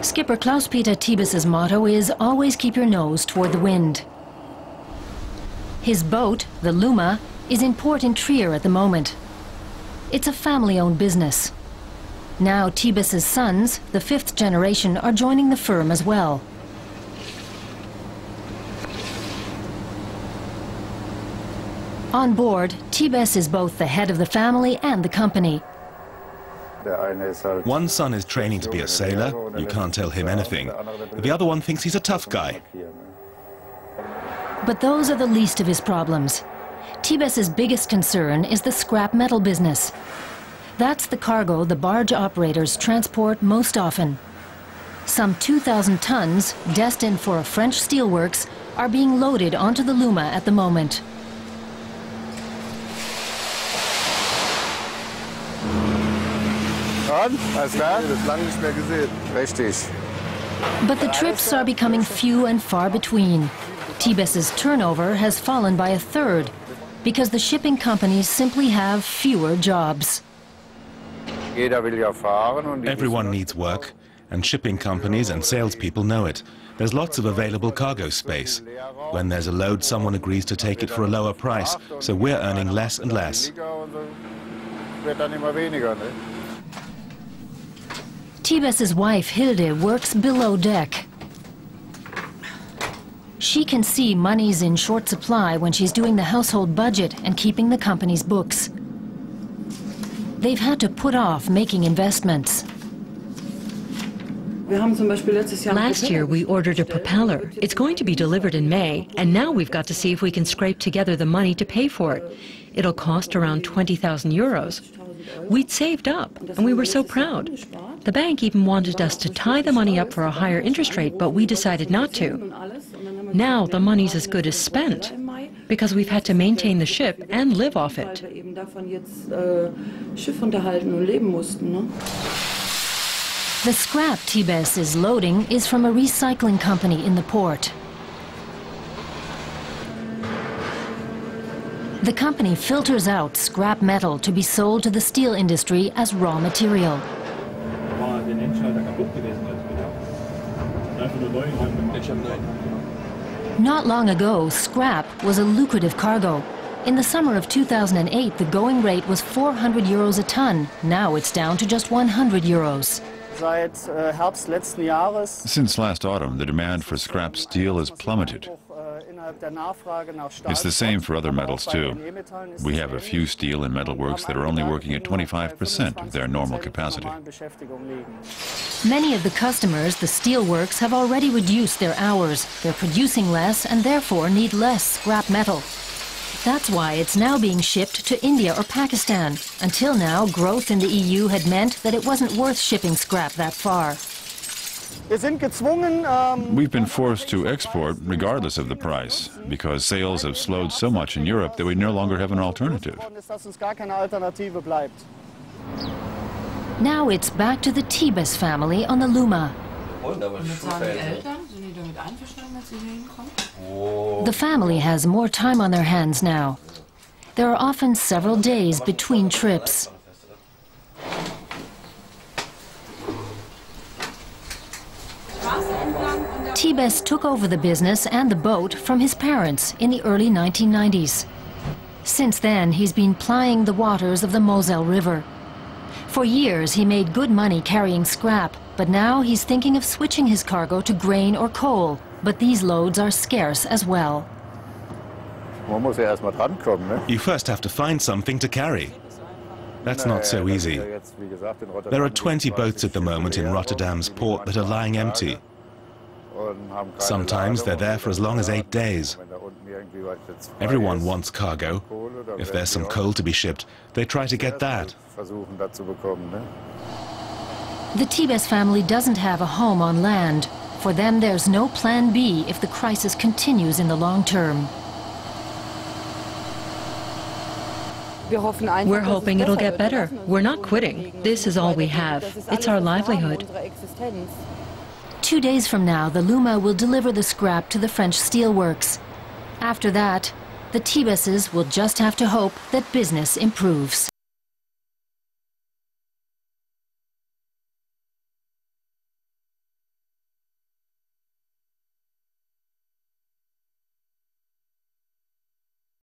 Skipper Klaus Peter Thiebes' motto is always keep your nose toward the wind. His boat, the Luma, is in port in Trier at the moment. It's a family-owned business. Now Thiebes' sons, the fifth generation, are joining the firm as well. On board, Thiebes is both the head of the family and the company. One son is training to be a sailor, you can't tell him anything. The other one thinks he's a tough guy. But those are the least of his problems. Thiebes' biggest concern is the scrap metal business. That's the cargo the barge operators transport most often. Some 2,000 tons, destined for a French steelworks, are being loaded onto the Luma at the moment. But the trips are becoming few and far between. Thiebes' turnover has fallen by a third because the shipping companies simply have fewer jobs. Everyone needs work, and shipping companies and salespeople know it. There's lots of available cargo space. When there's a load, someone agrees to take it for a lower price, so we're earning less and less. Thiebes' wife, Hilde, works below deck. She can see money's in short supply when she's doing the household budget and keeping the company's books. They've had to put off making investments. Last year we ordered a propeller. It's going to be delivered in May, and now we've got to see if we can scrape together the money to pay for it. It'll cost around 20,000 euros. We'd saved up, and we were so proud. The bank even wanted us to tie the money up for a higher interest rate, but we decided not to. Now the money's as good as spent, because we've had to maintain the ship and live off it. The scrap Thiebes is loading is from a recycling company in the port. The company filters out scrap metal to be sold to the steel industry as raw material. Not long ago, scrap was a lucrative cargo. In the summer of 2008, the going rate was 400 euros a ton. Now it's down to just 100 euros. Since last autumn, the demand for scrap steel has plummeted. It's the same for other metals too. We have a few steel and metal works that are only working at 25% of their normal capacity. Many of the customers, the steel works, have already reduced their hours. They're producing less and therefore need less scrap metal. That's why it's now being shipped to India or Pakistan. Until now, growth in the EU had meant that it wasn't worth shipping scrap that far. We've been forced to export regardless of the price, because sales have slowed so much in Europe that we no longer have an alternative. Now it's back to the Thiebes family on the Luma. The family has more time on their hands now. There are often several days between trips. Thiebes took over the business and the boat from his parents in the early 1990s. Since then, he's been plying the waters of the Mosel River. For years, he made good money carrying scrap, but now he's thinking of switching his cargo to grain or coal. But these loads are scarce as well. You first have to find something to carry. That's not so easy. There are 20 boats at the moment in Rotterdam's port that are lying empty. Sometimes they're there for as long as 8 days. Everyone wants cargo. If there's some coal to be shipped, they try to get that. The Thiebes family doesn't have a home on land. For them, there's no plan B if the crisis continues in the long term. We're hoping it'll get better. We're not quitting. This is all we have. It's our livelihood. 2 days from now, the Luma will deliver the scrap to the French steelworks. After that, the Thiebeses will just have to hope that business improves.